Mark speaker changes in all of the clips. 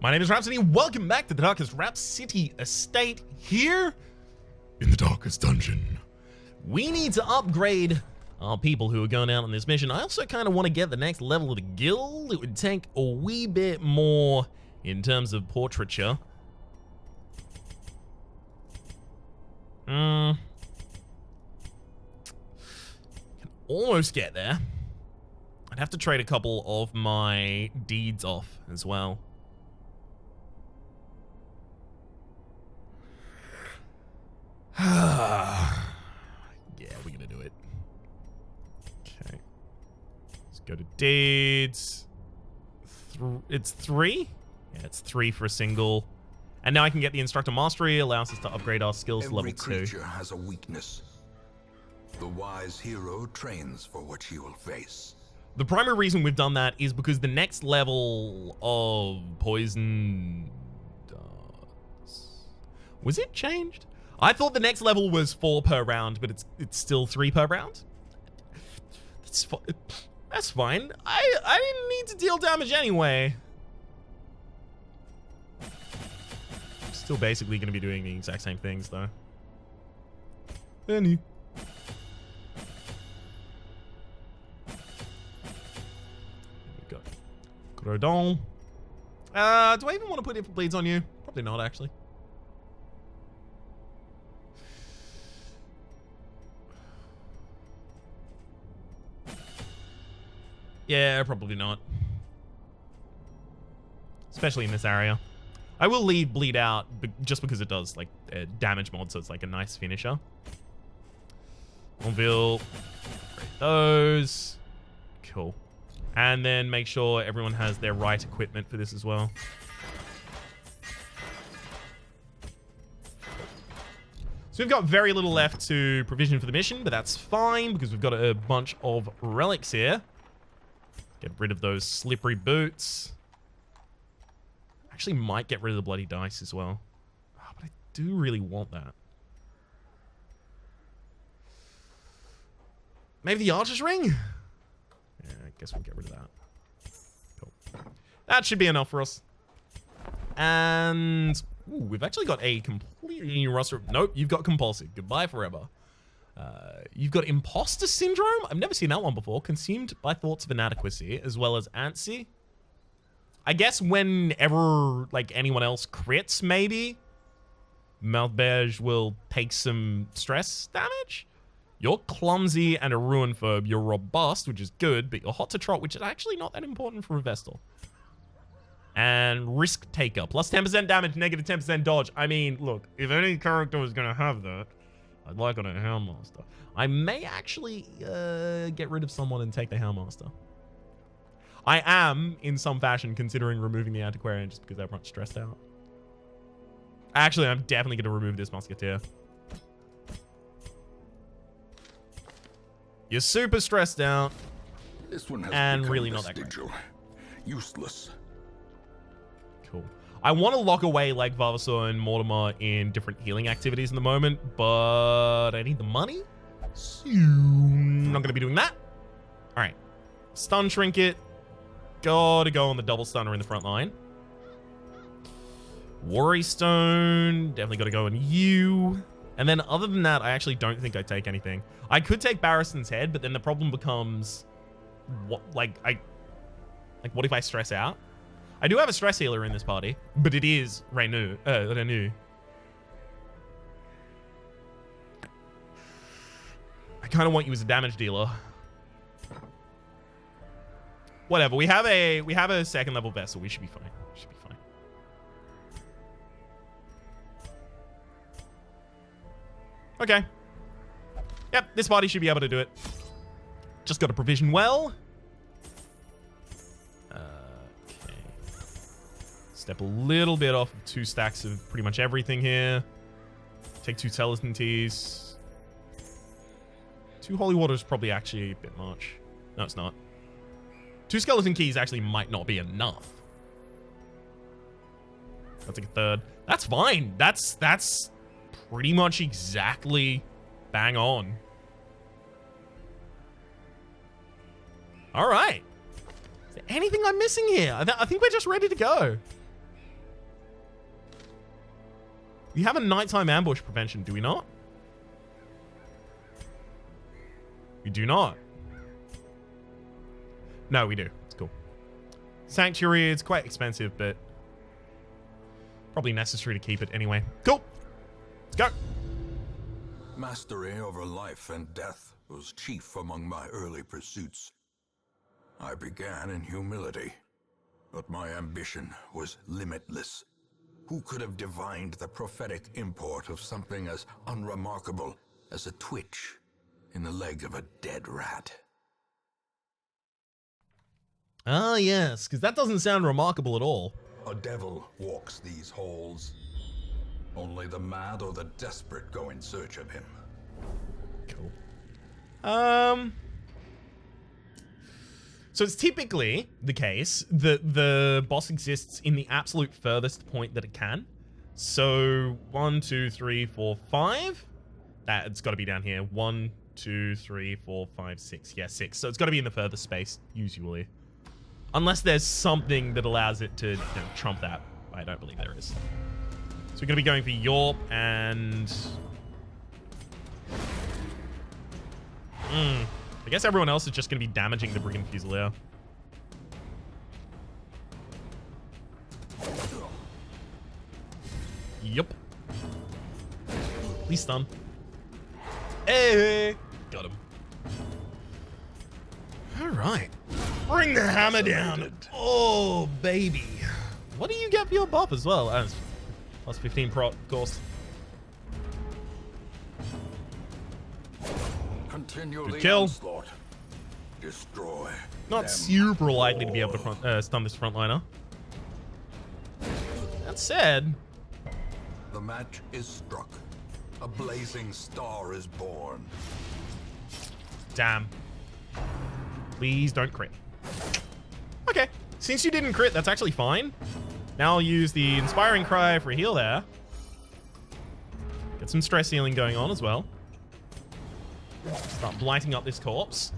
Speaker 1: My name is Rhapsody. Welcome back to the Darkest Rhapsody Estate here in the Darkest Dungeon. We need to upgrade our people who are going out on this mission. I also kind of want to get the next level of the guild. It would take a wee bit more in terms of portraiture. Can almost get there. I'd have to trade a couple of my deeds off as well. Yeah, we're gonna do it. Okay. Let's go to deeds. It's 3? Yeah, it's 3 for a single. And now I can get the Instructor Mastery, allows us to upgrade our skills to level 2.
Speaker 2: Every creature has a weakness. The wise hero trains for what he will face.
Speaker 1: The primary reason we've done that is because the next level of poison was it changed? I thought the next level was 4 per round, but it's still 3 per round. That's fine. I didn't need to deal damage anyway. I'm still basically going to be doing the exact same things though. There we go. Crodon. Do I even want to put infant bleeds on you? Probably not, actually. Yeah, probably not. Especially in this area. I will leave bleed out just because it does like damage mod, so it's like a nice finisher. Reveal those. Cool. And then make sure everyone has their right equipment for this as well. So we've got very little left to provision for the mission, but that's fine because we've got a bunch of relics here. Get rid of those slippery boots. Actually might get rid of the bloody dice as well. Oh, but I do really want that. Maybe the Archer's Ring? Yeah, I guess we'll get rid of that. Cool. That should be enough for us. And ooh, we've actually got a completely new roster. Nope, you've got Compulsive. Goodbye forever. You've got Imposter Syndrome. I've never seen that one before. Consumed by thoughts of inadequacy, as well as antsy. I guess whenever like anyone else crits, maybe Mouthbeige will take some stress damage. You're clumsy and a ruin phobe. You're robust, which is good, but you're hot to trot, which is actually not that important for a Vestal. And risk taker, plus 10% damage, negative 10% dodge. I mean, look, if any character was gonna have that, I'd like on a Houndmaster. I may actually get rid of someone and take the Houndmaster. I am, in some fashion, considering removing the Antiquarian just because everyone's stressed out. Actually, I'm definitely going to remove this Musketeer. You're super stressed out.
Speaker 2: This one has
Speaker 1: and really not that great.
Speaker 2: Useless.
Speaker 1: Cool. I want to lock away like Vavasaur and Mortimer in different healing activities in the moment, but I need the money. So I'm not going to be doing that. All right. Stun Trinket. Gotta go on the double stunner in the front line. Worry Stone. Definitely got to go on you. And then other than that, I actually don't think I take anything. I could take Barristan's Head, but then the problem becomes what what if I stress out? I do have a stress healer in this party, but it is Renu. I kind of want you as a damage dealer. Whatever. We have a second level vessel. We should be fine. Should be fine. Okay. Yep, this party should be able to do it. Just got to provision well. Step a little bit off of 2 stacks of pretty much everything here. Take 2 Skeleton Teas. 2 Holy Water is probably actually a bit much. No, it's not. 2 Skeleton Keys actually might not be enough. I'll take a 3rd. That's fine. That's pretty much exactly bang on. All right. Is there anything I'm missing here? I think we're just ready to go. We have a nighttime ambush prevention, do we not? We do not. No, we do. It's cool. Sanctuary, it's quite expensive, but probably necessary to keep it anyway. Cool. Let's go.
Speaker 2: Mastery over life and death was chief among my early pursuits. I began in humility, but my ambition was limitless. Who could have divined the prophetic import of something as unremarkable as a twitch in the leg of a dead rat?
Speaker 1: Ah, yes, because that doesn't sound remarkable at all.
Speaker 2: A devil walks these halls. Only the mad or the desperate go in search of him.
Speaker 1: Cool. So it's typically the case that the boss exists in the absolute furthest point that it can. So 1, 2, 3, 4, 5. It's got to be down here. 1, 2, 3, 4, 5, 6. Yeah, 6. So it's got to be in the furthest space, usually. Unless there's something that allows it to trump that. I don't believe there is. So we're going to be going for Yorp and... I guess everyone else is just going to be damaging the Brigand Fusilier. Yup. Please stun. Hey! Got him. Alright. Bring the hammer down. Oh, baby. What do you get for your buff as well? Plus 15 prot, of course.
Speaker 2: Continue the
Speaker 1: kill.
Speaker 2: onslaught. Destroy.
Speaker 1: Not
Speaker 2: them
Speaker 1: super likely to be able
Speaker 2: all.
Speaker 1: to stun this frontliner. That said,
Speaker 2: The match is struck. A blazing star is born.
Speaker 1: damn. Please don't crit. Okay, since you didn't crit, that's actually fine. Now I'll use the Inspiring Cry for a heal there. Get some stress healing going on as well. Start blighting up this corpse.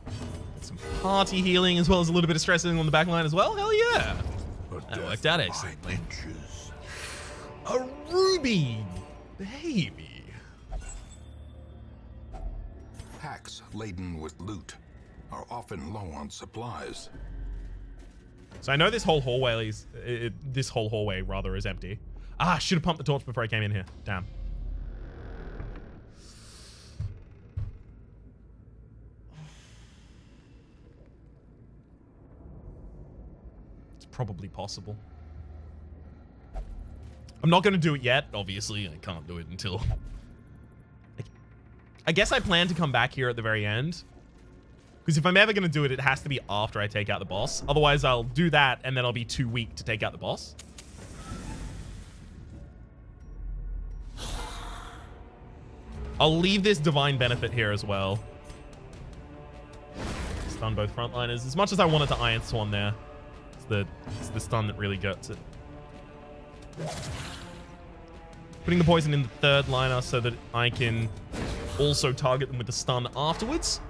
Speaker 1: Get some party healing as well as a little bit of stress healing on the back line as well. Hell yeah. That worked out excellently. A ruby, baby.
Speaker 2: Packs laden with loot are often low on supplies.
Speaker 1: So I know this whole hallway is is empty. Ah, should have pumped the torch before I came in here. Damn. It's probably possible. I'm not going to do it yet, obviously. I can't do it until... I guess I plan to come back here at the very end. Because if I'm ever going to do it, it has to be after I take out the boss. Otherwise, I'll do that, and then I'll be too weak to take out the boss. I'll leave this divine benefit here as well. Stun both frontliners. As much as I wanted to Iron Swan there, it's the stun that really gets it. Putting the poison in the third liner so that I can also target them with the stun afterwards.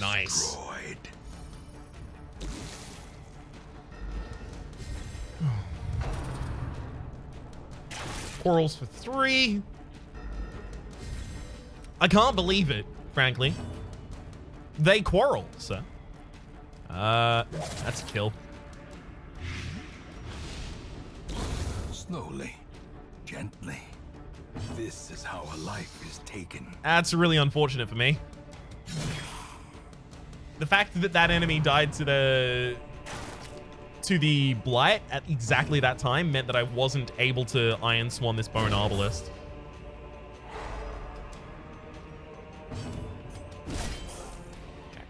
Speaker 1: Nice.
Speaker 2: Destroyed.
Speaker 1: Quarrels for 3. I can't believe it, frankly. They quarrel, so. That's a kill.
Speaker 2: Slowly, gently. This is how a life is taken.
Speaker 1: That's really unfortunate for me. The fact that that enemy died to the blight at exactly that time meant that I wasn't able to Iron Swan this Bone Arbalist. Okay.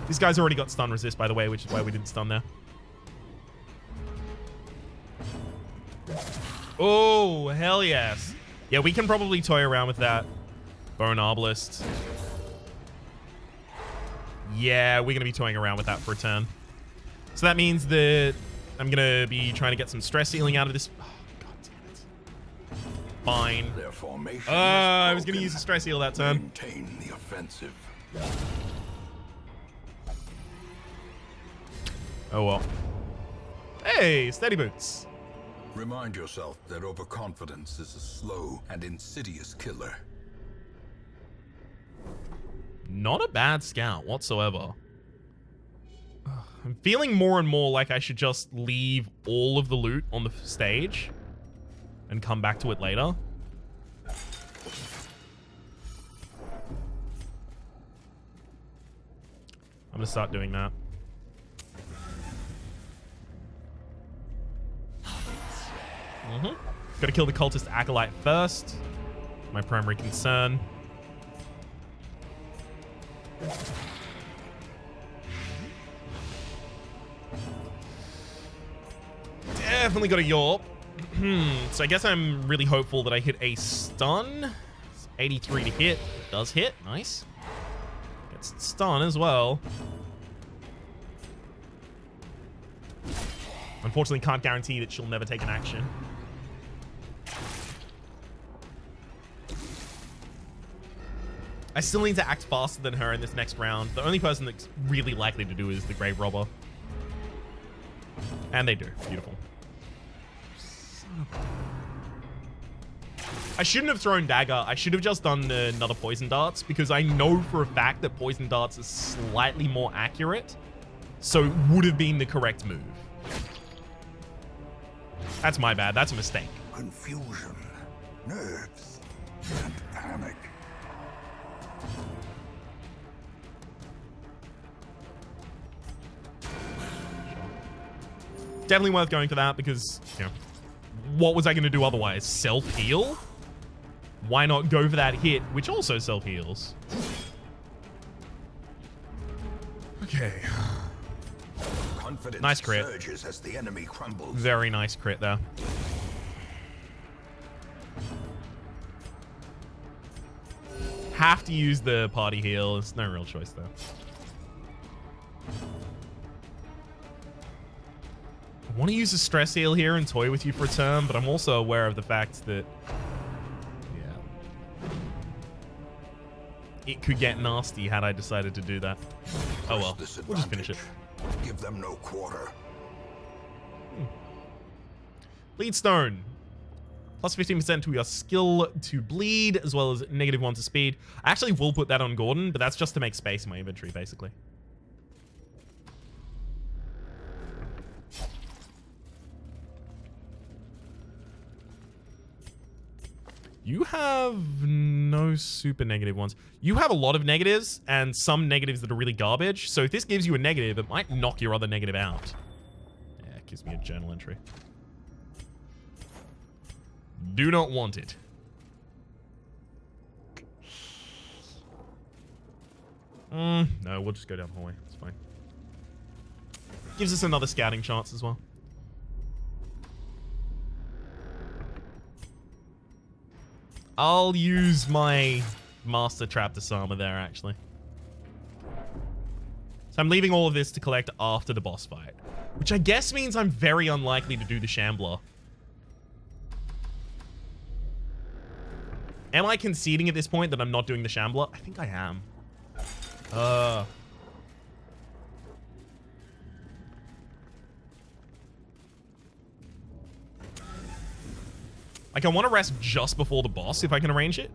Speaker 1: This guy's already got stun resist, by the way, which is why we didn't stun there. Oh, hell yes. Yeah, we can probably toy around with that Bone Arbalist. Yeah, we're going to be toying around with that for a turn. So that means that I'm going to be trying to get some stress healing out of this. Oh, God damn it. Fine.
Speaker 2: Their formation
Speaker 1: I was going to use a stress heal that turn.
Speaker 2: Maintain the offensive.
Speaker 1: Oh, well. Hey, steady boots.
Speaker 2: Remind yourself that overconfidence is a slow and insidious killer.
Speaker 1: Not a bad scout whatsoever. I'm feeling more and more like I should just leave all of the loot on the stage and come back to it later. I'm gonna start doing that. Gotta kill the cultist acolyte first. My primary concern. Definitely got a Yorp. So I guess I'm really hopeful that I hit a stun. It's 83 to hit. It does hit. Nice. Gets stun as well. Unfortunately, can't guarantee that she'll never take an action. I still need to act faster than her in this next round. The only person that's really likely to do is the Grave Robber. And they do. Beautiful. I shouldn't have thrown Dagger. I should have just done another Poison Darts, because I know for a fact that Poison Darts is slightly more accurate. So it would have been the correct move. That's my bad. That's a mistake.
Speaker 2: Confusion, nerves, and panic.
Speaker 1: Definitely worth going for that, because, you know, what was I going to do otherwise? Self-heal? Why not go for that hit, which also self-heals? Okay.
Speaker 2: Confidence
Speaker 1: nice crit.
Speaker 2: surges as the enemy crumbles.
Speaker 1: Very nice crit there. Have to use the party heal. There's no real choice there. I want to use a stress heal here and toy with you for a turn, but I'm also aware of the fact that, yeah, it could get nasty had I decided to do that. Oh well, we'll just finish it.
Speaker 2: Give them no quarter.
Speaker 1: Bleed Stone. Plus 15% to your skill to bleed, as well as -1 to speed. I actually will put that on Gordon, but that's just to make space in my inventory, basically. You have no super negative ones. You have a lot of negatives and some negatives that are really garbage. So if this gives you a negative, it might knock your other negative out. Yeah, it gives me a journal entry. Do not want it. No, we'll just go down the hallway. It's fine. Gives us another scouting chance as well. I'll use my Master Trap Disarmer there, actually. So I'm leaving all of this to collect after the boss fight, which I guess means I'm very unlikely to do the Shambler. Am I conceding at this point that I'm not doing the Shambler? I think I am. Like, I want to rest just before the boss if I can arrange it.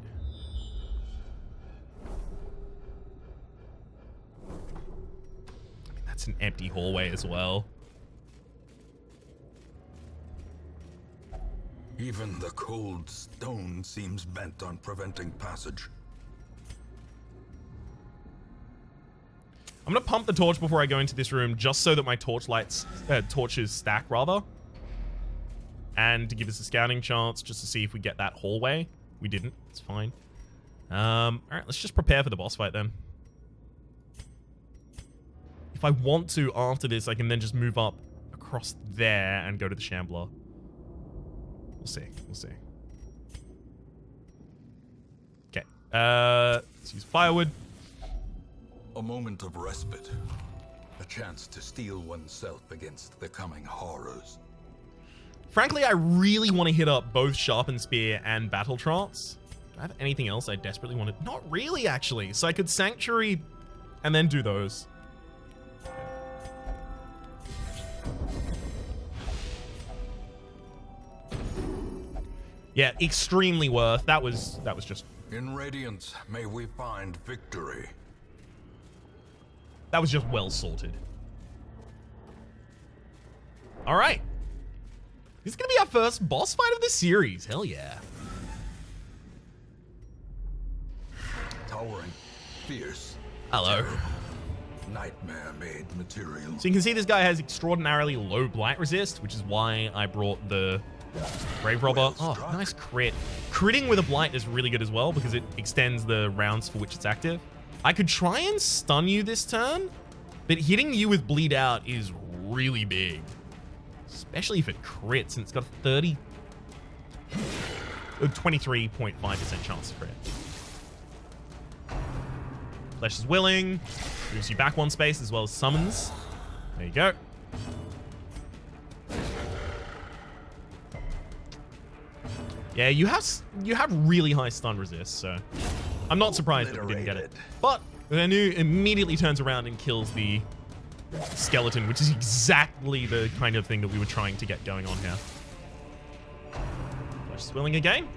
Speaker 1: I mean, that's an empty hallway as well.
Speaker 2: Even the cold stone seems bent on preventing passage.
Speaker 1: I'm going to pump the torch before I go into this room, just so that my torches stack, rather. And to give us a scouting chance, just to see if we get that hallway. We didn't. It's fine. Alright, let's just prepare for the boss fight then. If I want to, after this, I can then just move up across there and go to the Shambler. We'll see. We'll see. Okay. Let's use firewood.
Speaker 2: A moment of respite. A chance to steel oneself against the coming horrors.
Speaker 1: Frankly, I really want to hit up both Sharpened Spear and Battle Trance. Do I have anything else I desperately want to... Not really, actually. So I could Sanctuary and then do those. Yeah, extremely worth. That was just...
Speaker 2: In Radiance, may we find victory.
Speaker 1: That was just well sorted. All right. This is going to be our first boss fight of the series. Hell yeah.
Speaker 2: Towering, fierce,
Speaker 1: Hello.
Speaker 2: terrible, nightmare-made material.
Speaker 1: So you can see this guy has extraordinarily low blight resist, which is why I brought the Grave Robber.
Speaker 2: Well
Speaker 1: Oh,
Speaker 2: struck.
Speaker 1: nice crit. Critting with a blight is really good as well because it extends the rounds for which it's active. I could try and stun you this turn, but hitting you with bleed out is really big. Especially if it crits, and it's got a 23.5% chance to crit. Flesh is willing. Moves you back one space as well as summons. There you go. Yeah, you have really high stun resist, so I'm not surprised that we didn't get it. But Renu immediately turns around and kills the skeleton, which is exactly the kind of thing that we were trying to get going on here. Flesh is willing again.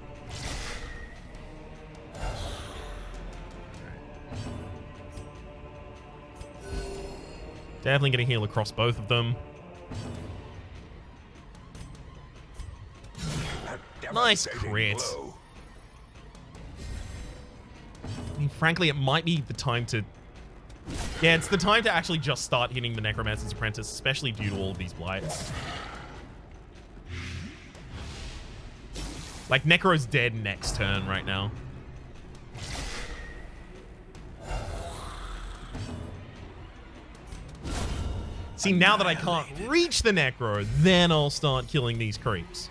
Speaker 1: Definitely going to heal across both of them. Nice crit.
Speaker 2: Blow.
Speaker 1: I mean, frankly, it might be the time to... Yeah, it's the time to actually just start hitting the Necromancer's Apprentice, especially due to all of these blights. Like, Necro's dead next turn right now. See, now that I can't reach the Necro, then I'll start killing these creeps.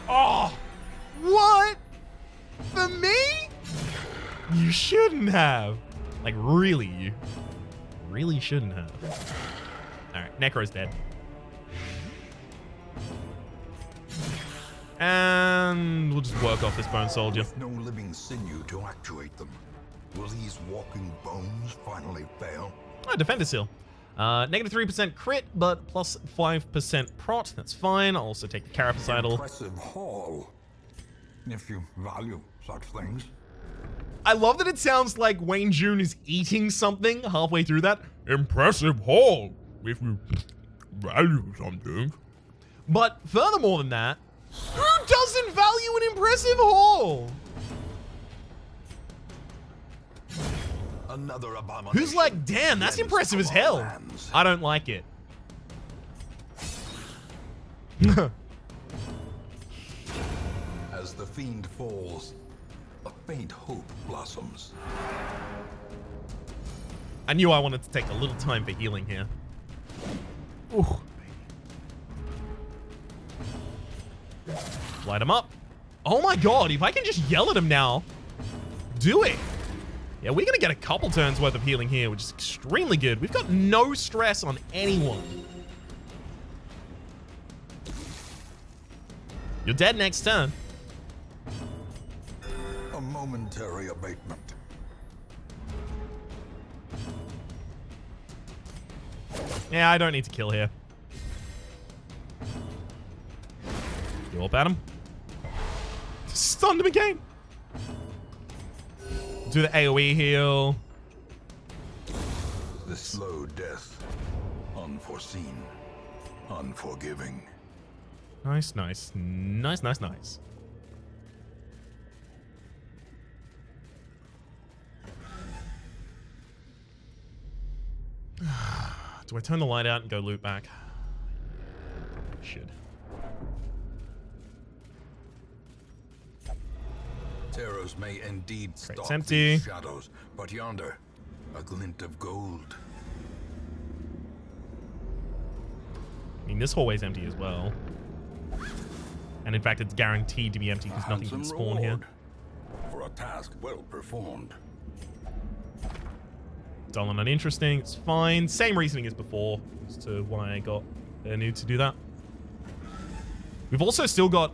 Speaker 1: Oh! What? For me? You shouldn't have. Like, really, you really shouldn't have. Alright, Necro's dead. And we'll just work off this Bone Soldier.
Speaker 2: With no living sinew to actuate them, will these walking bones finally fail?
Speaker 1: Oh, Defender Seal. Negative 3% crit, but plus 5% prot. That's fine. I'll also take the Carapace Idol.
Speaker 2: Impressive haul, if you value such things.
Speaker 1: I love that it sounds like Wayne June is eating something halfway through that. Impressive haul, if you value something. But furthermore than that, who doesn't value an impressive haul?
Speaker 2: Another abomination.
Speaker 1: Who's like, damn, that's impressive as hell.
Speaker 2: Lands.
Speaker 1: I don't like it.
Speaker 2: As the fiend falls, a faint hope blossoms.
Speaker 1: I knew I wanted to take a little time for healing here. Ooh. Light him up. Oh my god, if I can just yell at him now, do it. Yeah, we're going to get a couple turns worth of healing here, which is extremely good. We've got no stress on anyone. You're dead next turn.
Speaker 2: A momentary abatement.
Speaker 1: Yeah, I don't need to kill here. You up at him? Stunned him again. Do the AoE heal.
Speaker 2: The slow death. Unforeseen. Unforgiving.
Speaker 1: Nice, nice. Nice, nice, nice. Do I turn the light out and go loot back? Should.
Speaker 2: Terrors may indeed
Speaker 1: Crate's
Speaker 2: stalk
Speaker 1: empty.
Speaker 2: these shadows, but yonder, a glint of gold.
Speaker 1: I mean, this hallway's empty as well. And in fact, it's guaranteed to be empty because nothing can
Speaker 2: Handsome
Speaker 1: spawn here.
Speaker 2: reward for a task well performed.
Speaker 1: Dull and uninteresting. It's fine. Same reasoning as before as to why I got a need to do that. We've also still got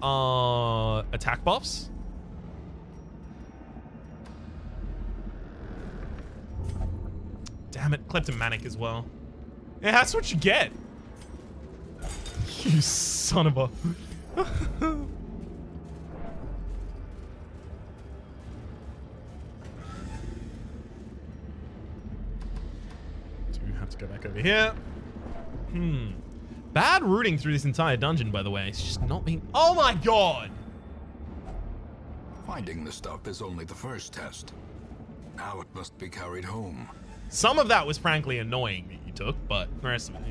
Speaker 1: attack buffs. Damn it, kleptomanic as well. Yeah, that's what you get. You son of a... Do have to go back over here. Bad routing through this entire dungeon, by the way. It's just not being... Oh my god!
Speaker 2: Finding the stuff is only the first test. Now it must be carried home.
Speaker 1: Some of that was frankly annoying that you took, but the rest of it...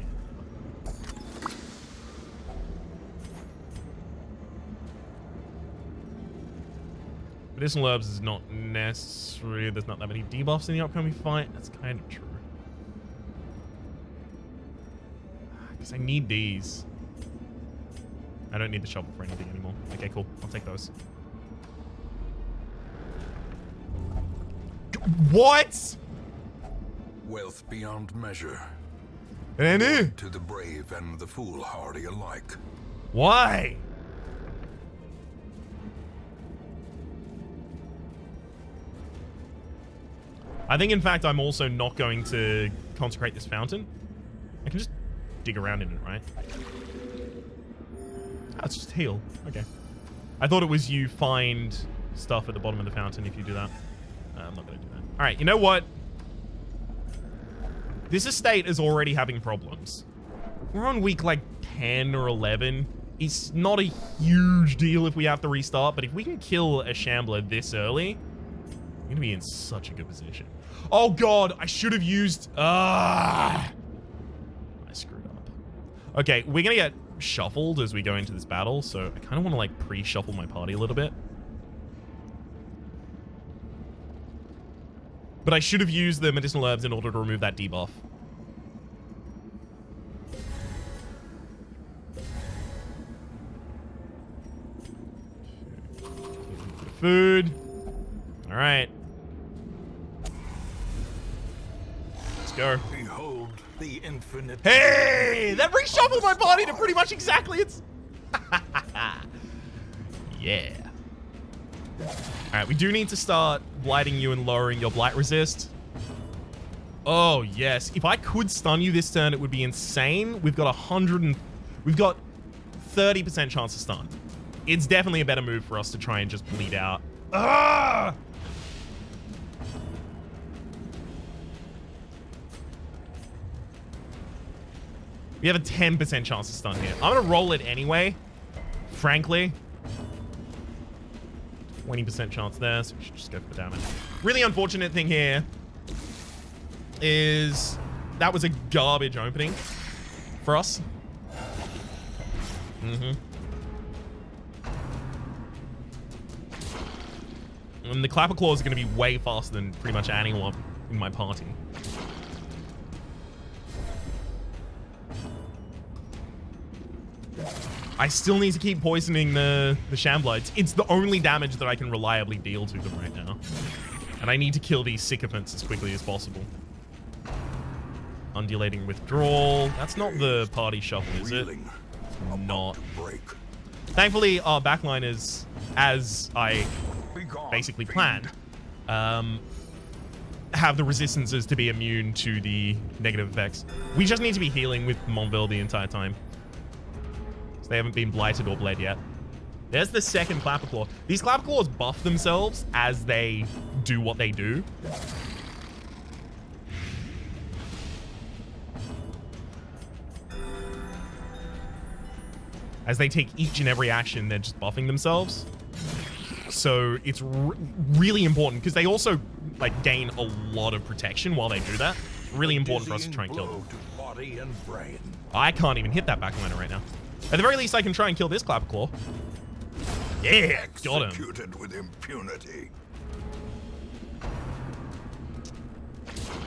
Speaker 1: Medicinal herbs is not necessary. There's not that many debuffs in the upcoming fight. That's kind of true. Because I need these. I don't need the shovel for anything anymore. Okay, cool. I'll take those. What?
Speaker 2: Wealth beyond measure.
Speaker 1: Andy?
Speaker 2: To the brave and the foolhardy alike.
Speaker 1: Why? I think, in fact, I'm also not going to consecrate this fountain. I can just dig around in it, right? Oh, it's just heal. Okay. I thought it was you find stuff at the bottom of the fountain if you do that. I'm not going to do that. All right, you know what? This estate is already having problems. We're on week like 10 or 11. It's not a huge deal if we have to restart, but if we can kill a shambler this early, we're going to be in such a good position. Oh god, I should have used... I screwed up. Okay, we're going to get shuffled as we go into this battle, so I kind of want to like pre-shuffle my party a little bit. But I should have used the medicinal herbs in order to remove that debuff. Food. All right. Let's go.
Speaker 2: Behold the infinite.
Speaker 1: Hey! That reshuffled my party to pretty much exactly its... Yeah. Alright, we do need to start blighting you and lowering your blight resist. Oh, yes. If I could stun you this turn, it would be insane. We've got 30% chance to stun. It's definitely a better move for us to try and just bleed out. Ah! We have a 10% chance to stun here. I'm going to roll it anyway, frankly. 20% chance there, so we should just go for the damage. Really unfortunate thing here is that was a garbage opening for us. And the Clapper Claw is going to be way faster than pretty much anyone in my party. I still need to keep poisoning the Shambler. It's the only damage that I can reliably deal to them right now. And I need to kill these sycophants as quickly as possible. Undulating Withdrawal. That's not the party shuffle, is it? Not. Thankfully, our backline is, as I basically planned, have the resistances to be immune to the negative effects. We just need to be healing with Montville the entire time. They haven't been blighted or bled yet. There's the second Clapper Claw. These Clapper Claws buff themselves as they do what they do. As they take each and every action, they're just buffing themselves. So it's really important because they also like gain a lot of protection while they do that. Really important for us to try and kill them. I can't even hit that backliner right now. At the very least, I can try and kill this Clapper Claw. Yeah, got him.
Speaker 2: Executed with impunity.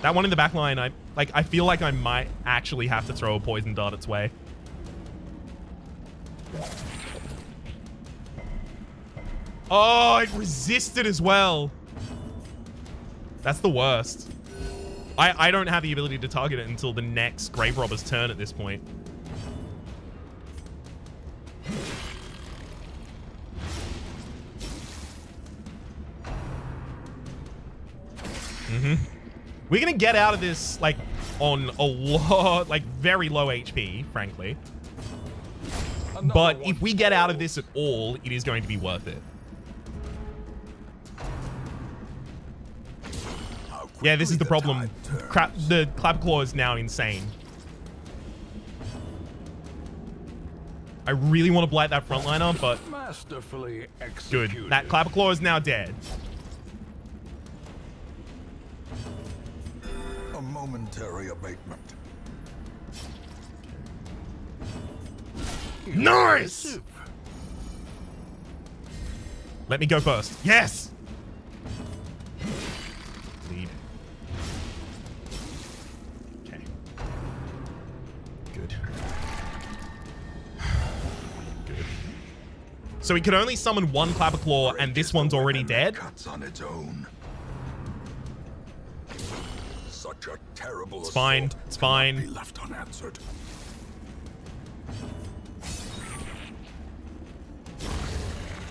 Speaker 1: That one in the back line, I feel like I might actually have to throw a poison dart its way. Oh, it resisted as well. That's the worst. I don't have the ability to target it until the next Grave Robber's turn at this point. We're gonna get out of this, like, on a lot, like, very low HP, frankly. But if we get out of this at all, it is going to be worth it. Yeah, this is the problem. The Clapclaw is now insane. I really want to blight that frontliner, but
Speaker 3: Masterfully
Speaker 1: good.
Speaker 3: executed.
Speaker 1: That Clapclaw is now dead.
Speaker 2: A momentary abatement.
Speaker 1: Nice! Let me go first. Yes! Lead. Okay. Good. Good. So we could only summon one Clapperclaw, and this one's already dead?
Speaker 2: Cuts on its own. Such a terrible
Speaker 1: It's fine.
Speaker 2: assault
Speaker 1: It's
Speaker 2: cannot
Speaker 1: fine.
Speaker 2: be left unanswered.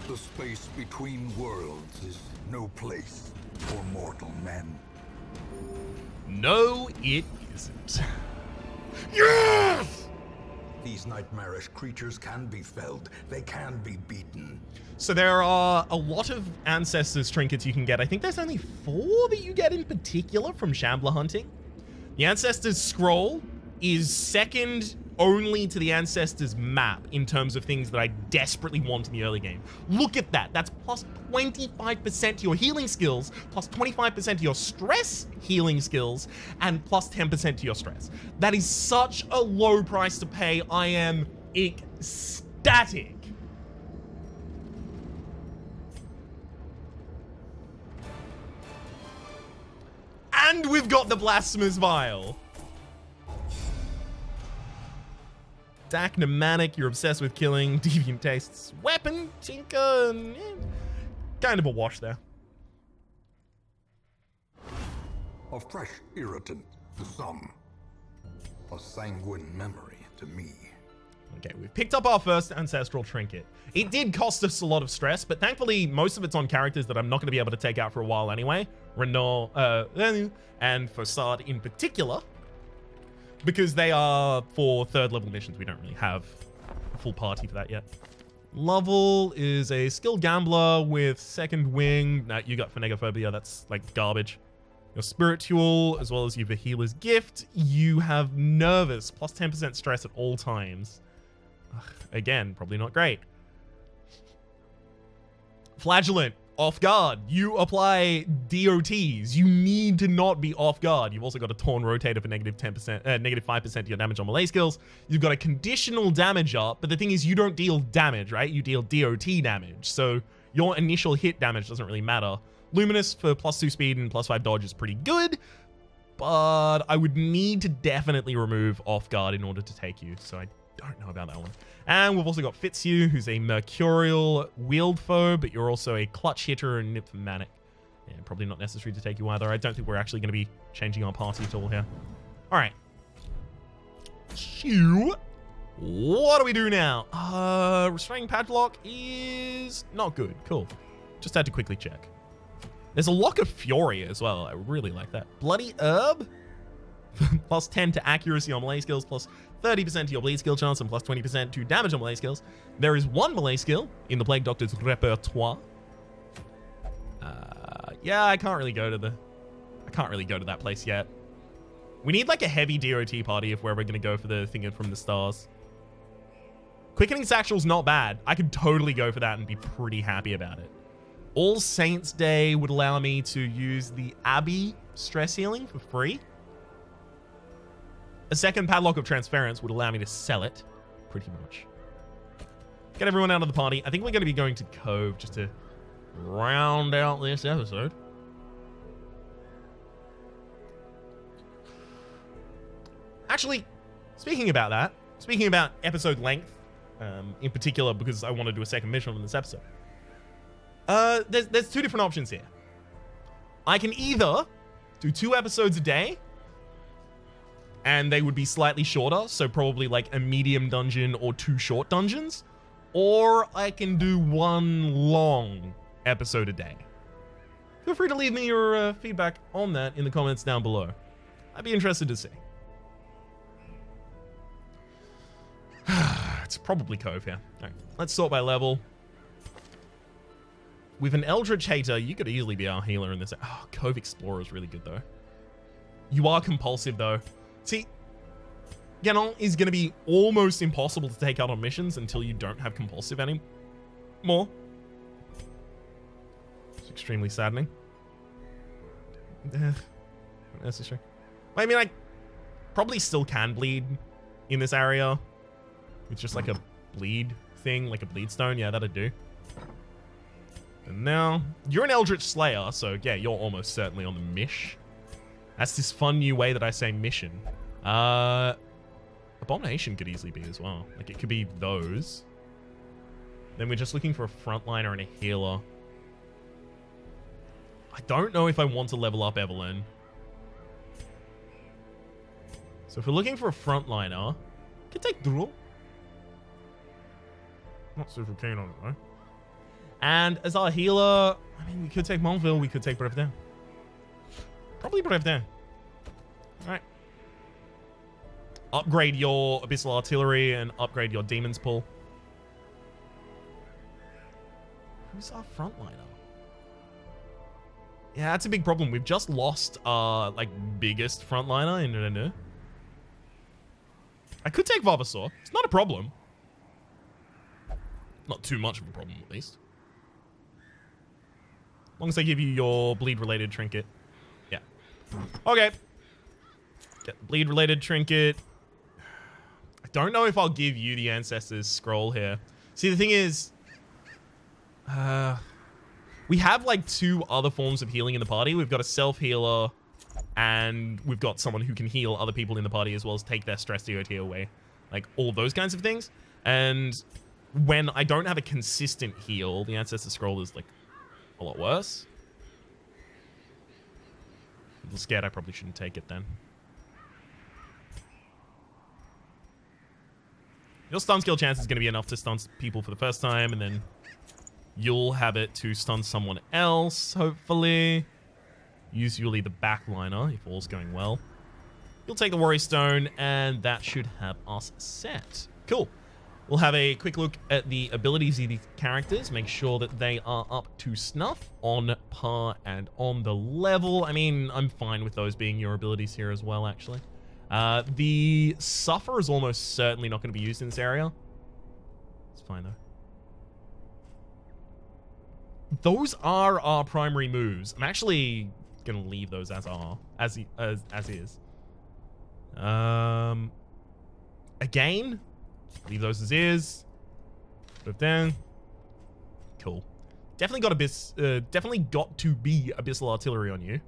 Speaker 2: The space between worlds is no place for mortal men.
Speaker 1: No, it isn't. Yes!
Speaker 2: These nightmarish creatures can be felled. They can be beaten.
Speaker 1: So there are a lot of Ancestors trinkets you can get. I think there's only 4 that you get in particular from Shambler hunting. The Ancestors scroll is second only to the Ancestors map in terms of things that I desperately want in the early game. Look at that. That's plus 25% to your healing skills, plus 25% to your stress healing skills, and plus 10% to your stress. That is such a low price to pay. I am ecstatic. And we've got the Blasphemous Vial. Dak Pneumatic, you're obsessed with killing. Deviant tastes. Weapon, Tinker, kind of a wash there.
Speaker 2: A fresh irritant to some. A sanguine memory to me.
Speaker 1: Okay, we've picked up our first Ancestral Trinket. It did cost us a lot of stress, but thankfully most of it's on characters that I'm not going to be able to take out for a while anyway. Renault, and Facade in particular. Because they are for 3rd level missions. We don't really have a full party for that yet. Lovell is a skilled gambler with 2nd wing. Nah, you got Phanegophobia. That's like garbage. Your Spiritual, as well as you have a Healer's Gift. You have Nervous, plus 10% stress at all times. Ugh, again, probably not great. Flagellant, off guard. You apply DOTs. You need to not be off guard. You've also got a Torn Rotator for negative 5% to your damage on melee skills. You've got a conditional damage up, but the thing is you don't deal damage, right? You deal DOT damage. So your initial hit damage doesn't really matter. Luminous for plus 2 speed and plus 5 dodge is pretty good, but I would need to definitely remove off guard in order to take you. So I don't know about that one. And we've also got Fitzhugh, who's a Mercurial Wield Foe, but you're also a Clutch Hitter and Nymphomatic. Yeah, probably not necessary to take you either. I don't think we're actually going to be changing our party at all here. All right. Shoo. What do we do now? Restraining Padlock is not good. Cool. Just had to quickly check. There's a Lock of Fury as well. I really like that. Bloody Herb. Plus 10 to accuracy on melee skills, plus 30% to your bleed skill chance, and plus 20% to damage on melee skills. There is one melee skill in the Plague Doctor's repertoire. Yeah, I can't really go to that place yet. We need like a heavy DOT party if we're ever going to go for the thing from the stars. Quickening Satchel's not bad. I could totally go for that and be pretty happy about it. All Saints Day would allow me to use the Abbey stress healing for free. A second Padlock of Transference would allow me to sell it, pretty much. Get everyone out of the party. I think we're going to be going to Cove just to round out this episode. Actually, speaking about episode length, in particular because I want to do a second mission on this episode. There's 2 different options here. I can either do 2 episodes a day, and they would be slightly shorter, so probably like a medium dungeon or 2 short dungeons, or I can do 1 long episode a day. Feel free to leave me your feedback on that in the comments down below. I'd be interested to see. It's probably Cove here. All right, let's sort by level. With an Eldritch Hater, you could easily be our healer in this. Oh, Cove Explorer is really good, though. You are compulsive, though. See, Ganon is going to be almost impossible to take out on missions until you don't have compulsive anymore. It's extremely saddening. Necessary. I mean, I probably still can bleed in this area. It's just like a bleed thing, like a bleed stone. Yeah, that'd do. And now, you're an Eldritch Slayer, so yeah, you're almost certainly on the mish. That's this fun new way that I say mission. Abomination could easily be as well. Like, it could be those. Then we're just looking for a frontliner and a healer. I don't know if I want to level up Evelyn. So if we're looking for a frontliner, we could take Drool. Not super keen on it, though. And as our healer, I mean, we could take Monville, we could take Brevden. Probably Brevden. Alright. Upgrade your Abyssal Artillery and upgrade your Demon's Pull. Who's our frontliner? Yeah, that's a big problem. We've just lost our, like, biggest frontliner in Nunu. I could take Vavasaur. It's not a problem. Not too much of a problem, at least. As long as I give you your bleed-related trinket. Yeah. Okay. Get the bleed-related trinket. I don't know if I'll give you the Ancestor's Scroll here. See, the thing is... we have, like, 2 other forms of healing in the party. We've got a self-healer, and we've got someone who can heal other people in the party as well as take their stress DOT away. Like, all those kinds of things. And when I don't have a consistent heal, the Ancestor's Scroll is, like, a lot worse. I'm a little scared I probably shouldn't take it then. Your stun skill chance is going to be enough to stun people for the first time, and then you'll have it to stun someone else, hopefully. Usually the backliner, if all's going well. You'll take the Warrior Stone, and that should have us set. Cool. We'll have a quick look at the abilities of these characters, make sure that they are up to snuff, on par, and on the level. I mean, I'm fine with those being your abilities here as well, actually. The Suffer is almost certainly not going to be used in this area. It's fine, though. Those are our primary moves. I'm actually going to leave those as is. Again, leave those as is. Put it down. Cool. Definitely got to be Abyssal Artillery on you.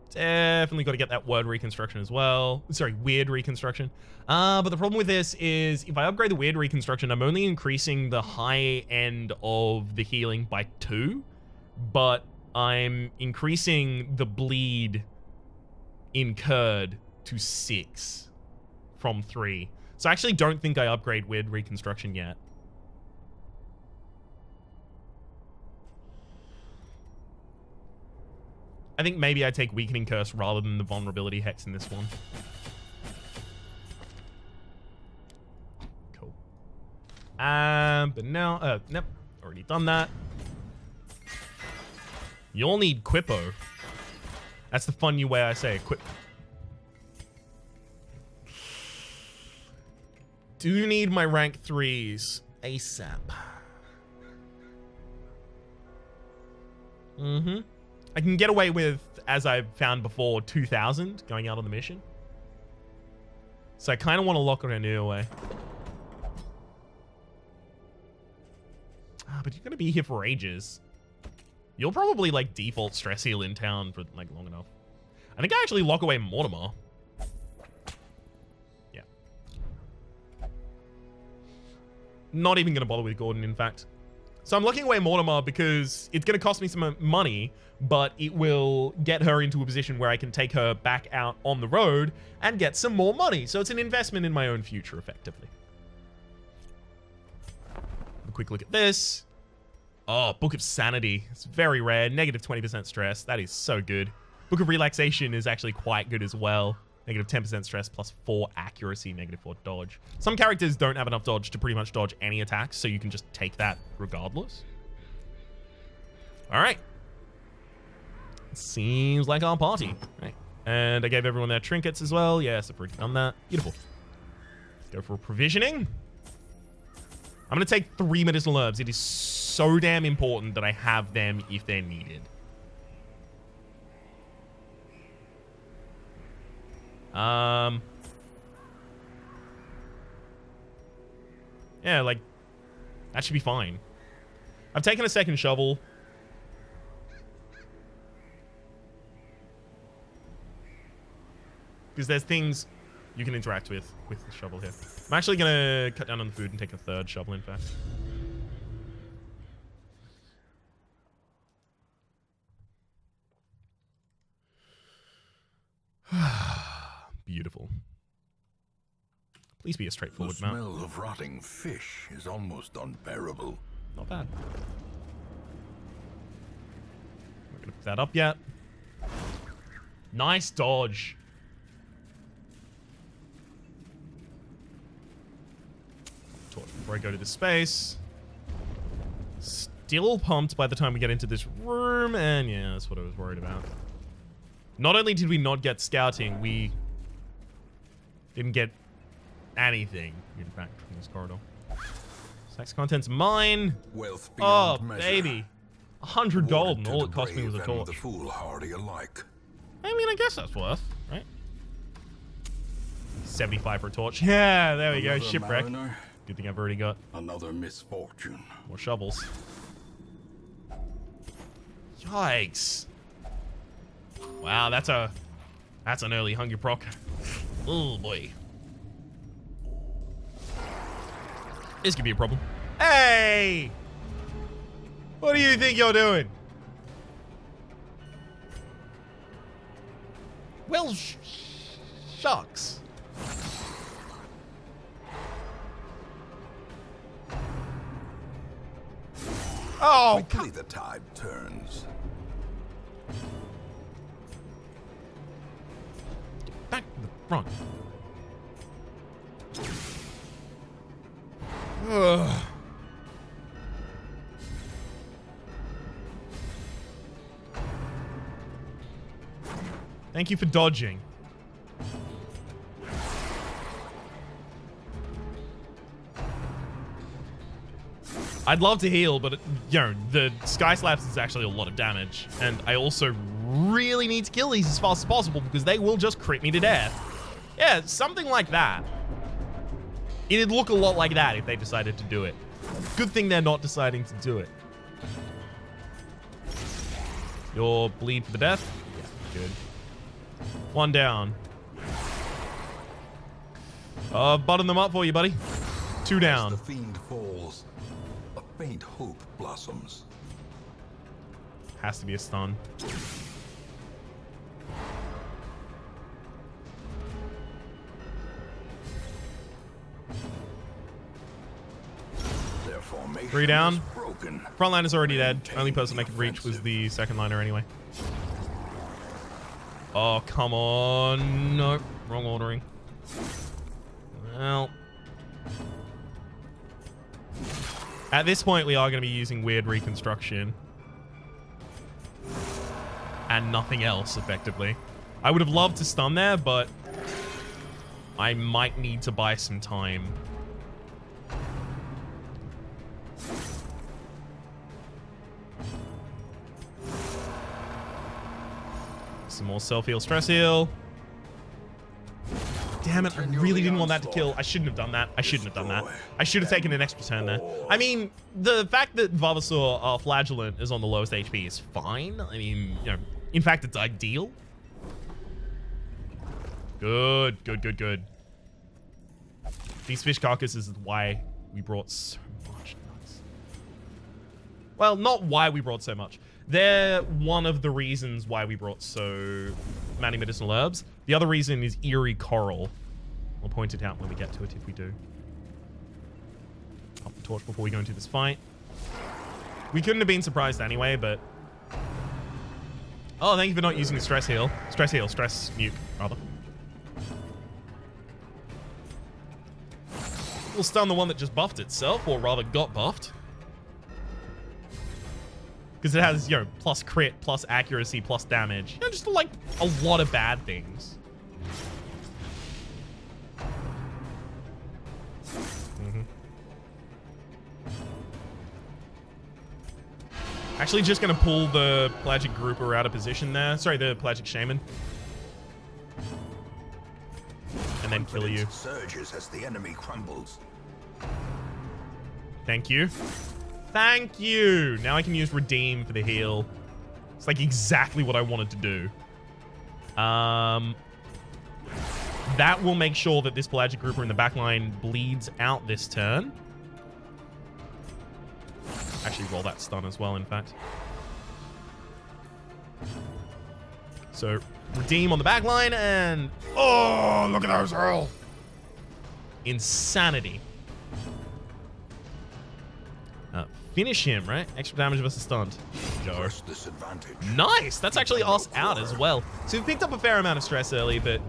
Speaker 1: Definitely got to get that word reconstruction as well. Sorry, weird reconstruction. But the problem with this is if I upgrade the weird reconstruction, I'm only increasing the high end of the healing by 2, but I'm increasing the bleed incurred to 6 from 3. So I actually don't think I upgrade weird reconstruction yet. I think maybe I take Weakening Curse rather than the Vulnerability Hex in this one. Cool. But now, nope, already done that. You'll need Quippo. That's the fun new way I say it, Quip. Do need my rank 3s ASAP. Mm-hmm. I can get away with, as I've found before, 2,000 going out on the mission. So I kind of want to lock Renu away. But you're going to be here for ages. You'll probably, like, default stress heal in town for, like, long enough. I think I actually lock away Mortimer. Yeah. Not even going to bother with Gordon, in fact. So I'm locking away Mortimer because it's going to cost me some money, but it will get her into a position where I can take her back out on the road and get some more money. So it's an investment in my own future, effectively. A quick look at this. Oh, Book of Sanity. It's very rare. Negative 20% stress. That is so good. Book of Relaxation is actually quite good as well. Negative 10% stress plus 4 accuracy, negative 4 dodge. Some characters don't have enough dodge to pretty much dodge any attacks, so you can just take that regardless. All right. Seems like our party. Right. And I gave everyone their trinkets as well. Yes, I've already done that. Beautiful. Go for provisioning. I'm going to take 3 medicinal herbs. It is so damn important that I have them if they're needed. Yeah, like, that should be fine. I've taken a second shovel. Because there's things you can interact with the shovel here. I'm actually going to cut down on the food and take a 3rd shovel, in fact. Beautiful. Please be a straightforward map.
Speaker 2: The smell of rotting fish is almost unbearable.
Speaker 1: Not bad. Not gonna pick that up yet. Nice dodge. Torch before I go to this space. Still pumped by the time we get into this room, and yeah, that's what I was worried about. Not only did we not get scouting, we didn't get anything, in fact, from this corridor. Sex content's mine.
Speaker 2: Wealth beyond
Speaker 1: Oh,
Speaker 2: measure.
Speaker 1: baby. 100 gold, and
Speaker 2: Awarded
Speaker 1: all
Speaker 2: to
Speaker 1: it
Speaker 2: the
Speaker 1: cost me was a
Speaker 2: brave and
Speaker 1: torch.
Speaker 2: the foolhardy alike.
Speaker 1: I mean, I guess that's worth, right? 75 for a torch. Yeah, there we go.
Speaker 2: Another
Speaker 1: Shipwreck.
Speaker 2: mariner,
Speaker 1: Good thing I've already got
Speaker 2: another misfortune.
Speaker 1: more shovels. Yikes. Wow, that's an early hungry proc. Oh boy. This could be a problem. Hey! What do you think you're doing? Well, shucks. Oh,
Speaker 2: Quickly the tide turns.
Speaker 1: back to the front. Ugh. Thank you for dodging. I'd love to heal, but you know, the Sky Slaps is actually a lot of damage, and I also really need to kill these as fast as possible because they will just crit me to death. Yeah, something like that. It'd look a lot like that if they decided to do it. Good thing they're not deciding to do it. You're bleed for the death? Yeah, good. One down. Button them up for you, buddy. 2 down.
Speaker 2: The fiend falls. A faint hope blossoms.
Speaker 1: Has to be a stun.
Speaker 2: Their formation
Speaker 1: 3 down.
Speaker 2: is broken.
Speaker 1: Frontliner's already dead. Only person I could reach was the second liner anyway. Oh, come on. Nope. Wrong ordering. Well. At this point, we are going to be using weird reconstruction. And nothing else, effectively. I would have loved to stun there, but I might need to buy some time. Some more self-heal, stress heal. Damn it, I really didn't want that to kill. I shouldn't have done that. I shouldn't have done that. I should have taken an extra turn there. I mean, the fact that Vavasaur Flagellant is on the lowest HP is fine. I mean, you know, in fact, it's ideal. Good, good, good, good. These fish carcasses is why we brought so much nuts. Well, not why we brought so much. They're one of the reasons why we brought so many medicinal herbs. The other reason is eerie coral. I'll point it out when we get to it if we do. Pop the torch before we go into this fight. We couldn't have been surprised anyway, but... Oh, thank you for not using the stress heal. Stress heal, stress nuke, rather. we'll stun the one that just buffed itself, or rather got buffed. Because it has, you know, plus crit, plus accuracy, plus damage. You know, just like a lot of bad things. Actually, just going to pull the Pelagic Grouper out of position there. Sorry, the Pelagic Shaman. And then kill you.
Speaker 2: Surges as the enemy crumbles.
Speaker 1: Thank you. Thank you. Now I can use Redeem for the heal. It's like exactly what I wanted to do. That will make sure that this Pelagic Grouper in the backline bleeds out this turn. Actually roll that stun as well, in fact. So, Redeem on the back line, and... Oh, look at those hurl! Insanity. Finish him, right? Extra damage versus stunned. Go.
Speaker 2: Disadvantage.
Speaker 1: Nice! That's actually us out as well. So we've picked up a fair amount of stress early, but...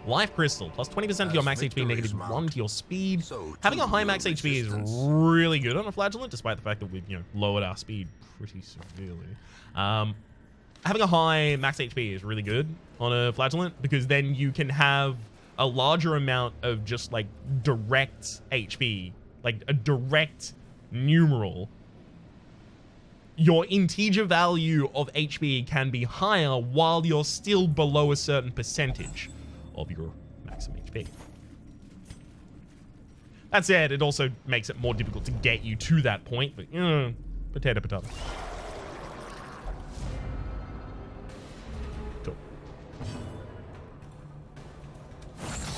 Speaker 1: Life Crystal, plus 20% to your max HP, negative 1 to your speed. Having a high max HP is really good on a Flagellant, despite the fact that we've, you know, lowered our speed pretty severely. Having a high max HP is really good on a Flagellant, because then you can have a larger amount of just, like, direct HP, like a direct numeral. Your integer value of HP can be higher while you're still below a certain percentage of your maximum HP. That said, it also makes it more difficult to get you to that point, but, you know, potato. Cool.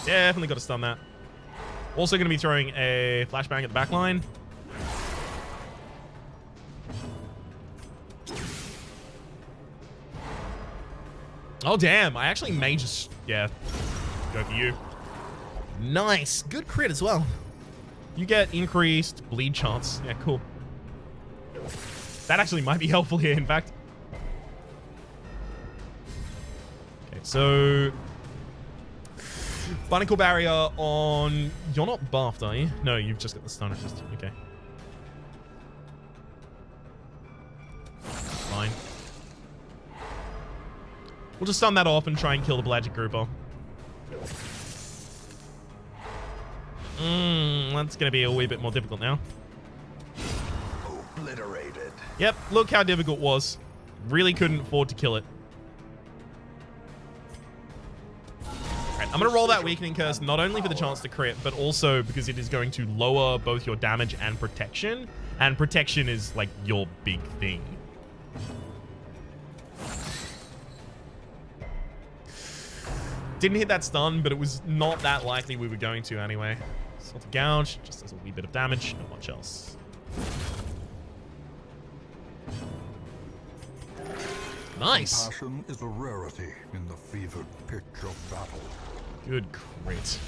Speaker 1: Definitely got to stun that. Also going to be throwing a flashbang at the back line. Oh, damn. I actually may just... Yeah. Go for you. Nice. Good crit as well. You get increased bleed chance. Yeah, cool. That actually might be helpful here, in fact. Okay, so... Barnacle Barrier on... You're not buffed, are you? No, you've just got the stun resist. Okay. Fine. We'll just stun that off and try and kill the Pelagic Grouper. That's going to be a wee bit more difficult now.
Speaker 2: Obliterated.
Speaker 1: Yep, look how difficult it was. Really couldn't afford to kill it. Alright, I'm going to roll that Weakening Curse, not only for the chance to crit, but also because it is going to lower both your damage and protection. And protection is, like, your big thing. Didn't hit that stun, but it was not that likely we were going to anyway. Salty Gouge, just does a wee bit of damage, not much else. Nice.
Speaker 2: Passion is a rarity in the fevered pitch of battle.
Speaker 1: Good crit.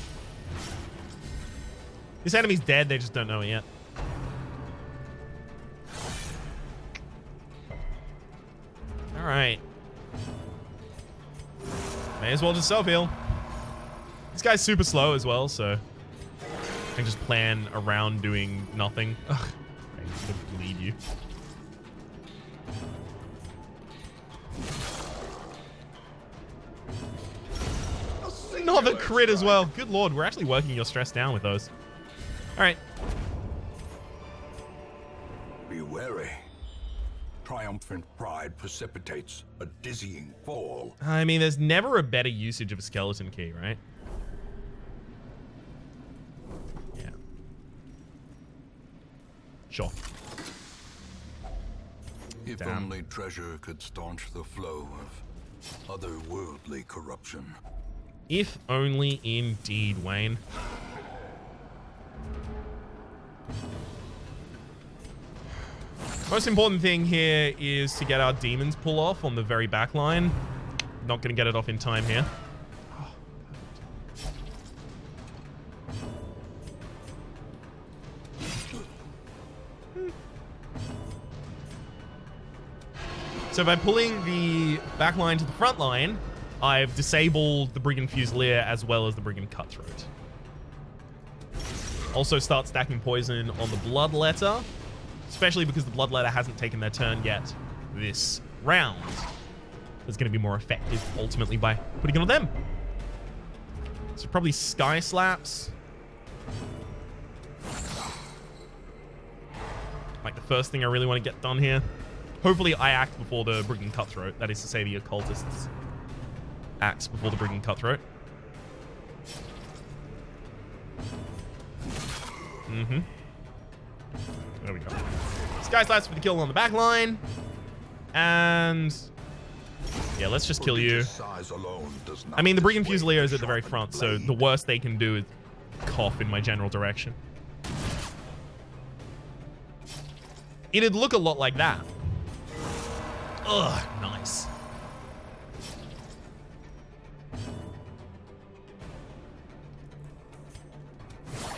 Speaker 1: This enemy's dead, they just don't know it yet. Alright. May as well just self-heal. This guy's super slow as well, so I can just plan around doing nothing. Ugh, I'm gonna bleed you. Another crit as well. Good lord, we're actually working your stress down with those. Alright.
Speaker 2: Be wary. Triumphant pride precipitates a dizzying fall.
Speaker 1: I mean, there's never a better usage of a skeleton key, right? Yeah. Sure.
Speaker 2: If
Speaker 1: Damn.
Speaker 2: only treasure could staunch the flow of otherworldly corruption.
Speaker 1: If only indeed, Wayne. Most important thing here is to get our demons pull off on the very back line. Not going to get it off in time here. So by pulling the back line to the front line, I've disabled the Brigand Fusilier as well as the Brigand Cutthroat. Also start stacking poison on the Bloodletter, especially because the Bloodletter hasn't taken their turn yet this round. It's going to be more effective ultimately by putting it on them. So probably Sky Slaps. Like the first thing I really want to get done here. Hopefully I act before the Brigand Cutthroat. That is to say the Occultists acts before the Brigand Cutthroat. Mm-hmm. There we go. Sky Slaps for the kill on the back line. And yeah, let's just kill you. I mean, the Brigand Fusilier is at the very front, so the worst they can do is cough in my general direction. It'd look a lot like that. Ugh, nice.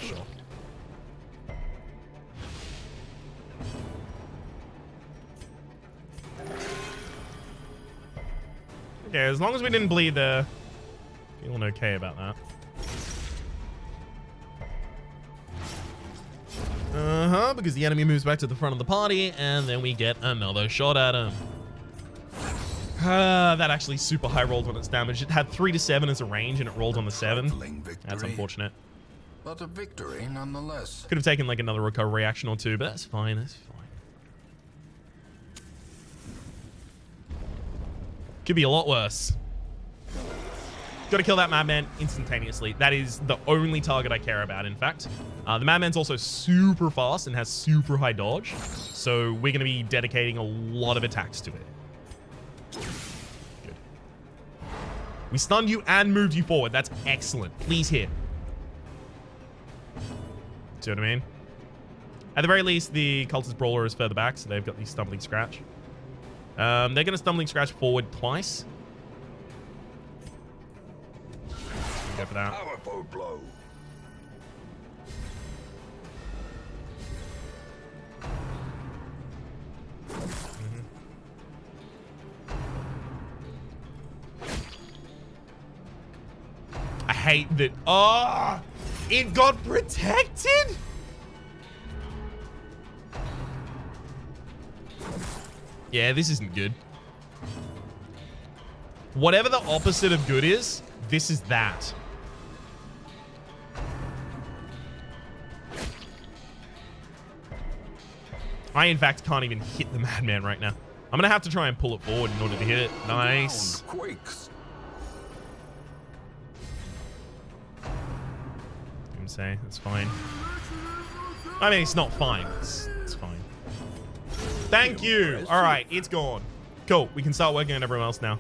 Speaker 1: Sure. Okay, as long as we didn't bleed there, feeling okay about that. Uh-huh, because the enemy moves back to the front of the party, and then we get another shot at him. That actually super high rolled on its damage. It had 3 to 7 as a range, and it rolled on the 7. That's unfortunate.
Speaker 2: But a victory nonetheless.
Speaker 1: Could have taken like another recovery action or two, but that's fine. That's fine. Could be a lot worse. Got to kill that Madman instantaneously. That is the only target I care about, in fact. The Madman's also super fast and has super high dodge, so we're going to be dedicating a lot of attacks to it. Good. We stunned you and moved you forward. That's excellent. Please hit. See what I mean? At the very least, the Cultist Brawler is further back, so they've got the Stumbling Scratch. They're going to Stumbling Scratch forward twice. Go for that.
Speaker 2: Powerful blow.
Speaker 1: I hate that. Oh, it got protected. Yeah, this isn't good. Whatever the opposite of good is, this is that. I, in fact, can't even hit the Madman right now. I'm going to have to try and pull it forward in order to hit it. Nice. I'm saying that's fine. I mean, it's not fine. It's fine. Thank you. All right, it's gone. Cool. We can start working on everyone else now.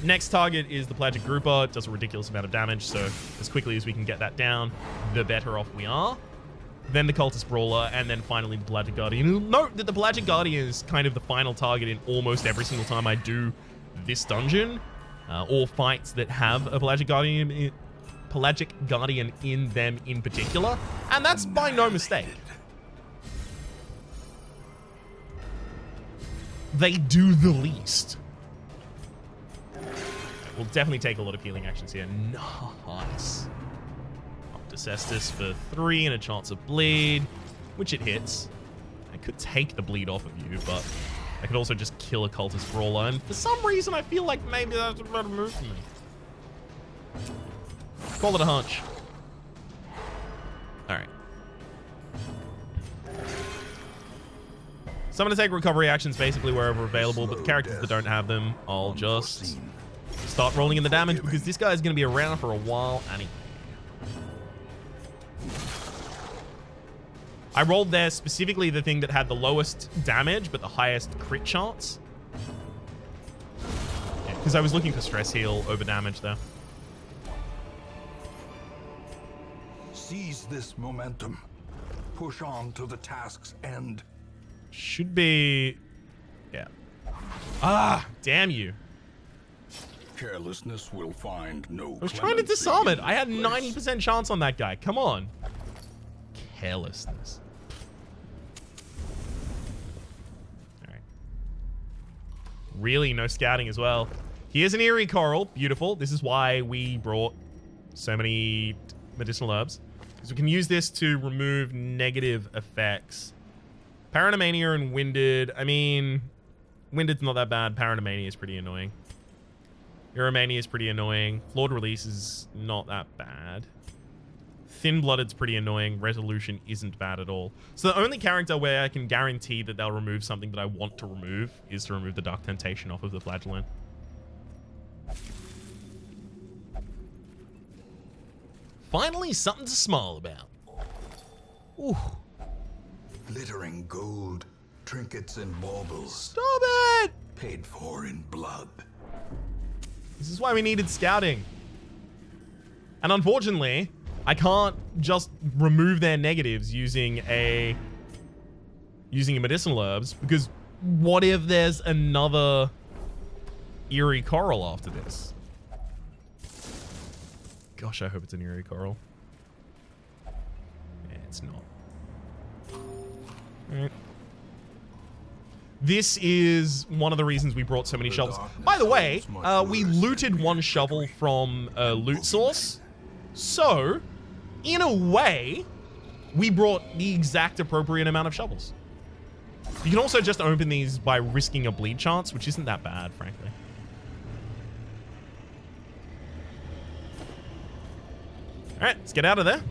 Speaker 1: Next target is the Pelagic Grouper. It does a ridiculous amount of damage, so as quickly as we can get that down, the better off we are. Then the Cultist Brawler, and then finally the Pelagic Guardian. You'll note that the Pelagic Guardian is kind of the final target in almost every single time I do this dungeon, or fights that have a Pelagic Guardian in them in particular, and that's by no mistake. They do the least. We'll definitely take a lot of healing actions here. Nice. Cestus for 3 and a chance of bleed, which it hits. I could take the bleed off of you, but I could also just kill a Cultist Brawler, and for some reason I feel like maybe that's a better move for me. Call it a hunch. Alright. So I'm going to take recovery actions basically wherever available, but the characters that don't have them, I'll just start rolling in the damage, because this guy is going to be around for a while anyway. I rolled there specifically the thing that had the lowest damage, but the highest crit chance. Yeah, because I was looking for stress heal over damage there.
Speaker 2: Seize this momentum. Push on to the task's end.
Speaker 1: Should be... yeah. Ah, damn you.
Speaker 2: Carelessness will find no.
Speaker 1: I was trying to disarm it. I had 90% chance on that guy. Come on. Carelessness. Alright. Really, no scouting as well. Here's an eerie coral. Beautiful. This is why we brought so many medicinal herbs. Because we can use this to remove negative effects. Paranomania and Winded. I mean, Winded's not that bad. Paranomania is pretty annoying. Euromania is pretty annoying. Flawed Release is not that bad. Thin-Blooded's pretty annoying. Resolution isn't bad at all. So the only character where I can guarantee that they'll remove something that I want to remove is to remove the Dark Temptation off of the Flagellant. Finally, something to smile about. Ooh.
Speaker 2: Glittering gold, trinkets and baubles.
Speaker 1: Stop it!
Speaker 2: Paid for in blood.
Speaker 1: This is why we needed scouting. And unfortunately, I can't just remove their negatives using a medicinal herbs, because what if there's another eerie coral after this? Gosh, I hope it's an eerie coral. Yeah, it's not. Alright. This is one of the reasons we brought so many shovels. By the way, we looted one shovel from a loot source. So, in a way, we brought the exact appropriate amount of shovels. You can also just open these by risking a bleed chance, which isn't that bad, frankly. Alright, let's get out of there.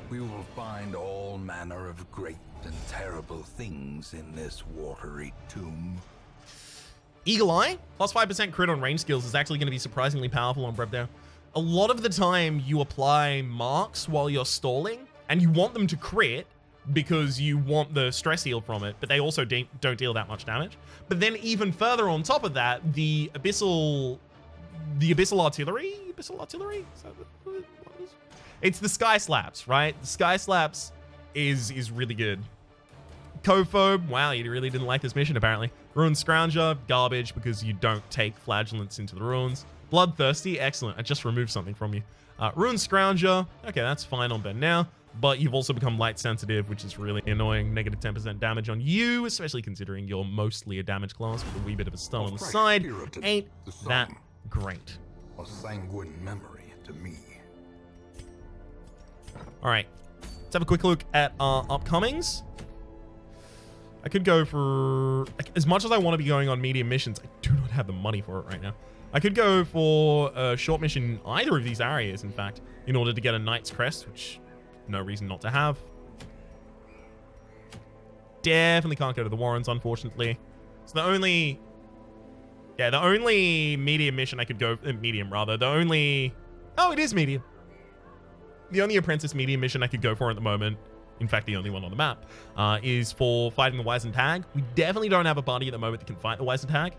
Speaker 2: We will find all manner of great and terrible things in this watery tomb.
Speaker 1: Eagle Eye, plus 5% crit on range skills is actually going to be surprisingly powerful on Brevdale. A lot of the time you apply marks while you're stalling, and you want them to crit because you want the stress heal from it, but they also don't deal that much damage. But then even further on top of that, the abyssal artillery? Abyssal artillery? Is that what it is? It's the Sky Slaps, right? The Sky Slaps is really good. Cophobe, wow, you really didn't like this mission apparently. Ruined Scrounger, garbage because you don't take flagellants into the ruins. Bloodthirsty, excellent. I just removed something from you. Ruined Scrounger, okay, that's fine on Ben now, but you've also become light sensitive, which is really annoying. Negative 10% damage on you, especially considering you're mostly a damage class with a wee bit of a stun on the side. Ain't that great.
Speaker 2: A sanguine memory to me.
Speaker 1: All right, let's have a quick look at our upcomings. I could go for, as much as I want to be going on medium missions, I do not have the money for it right now. I could go for a short mission in either of these areas, in fact, in order to get a Knight's Crest, which no reason not to have. Definitely can't go to the Warrens, unfortunately. So the only medium mission I could go, medium rather, oh, it is medium. The only Apprentice medium mission I could go for at the moment, in fact, the only one on the map, is for fighting the Wizened Hag. We definitely don't have a party at the moment that can fight the Wizened Hag.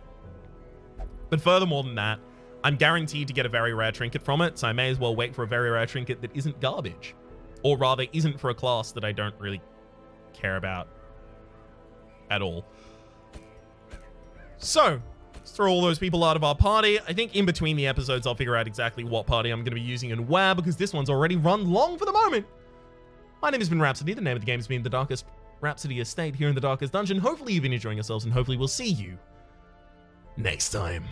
Speaker 1: But furthermore than that, I'm guaranteed to get a very rare trinket from it, so I may as well wait for a very rare trinket that isn't garbage. Or rather, isn't for a class that I don't really care at all. So, let's throw all those people out of our party. I think in between the episodes, I'll figure out exactly what party I'm going to be using and where, because this one's already run long for the moment. My name has been Rhapsody. The name of the game has been The Darkest Rhapsody Estate here in the Darkest Dungeon. Hopefully you've been enjoying yourselves, and hopefully we'll see you next time.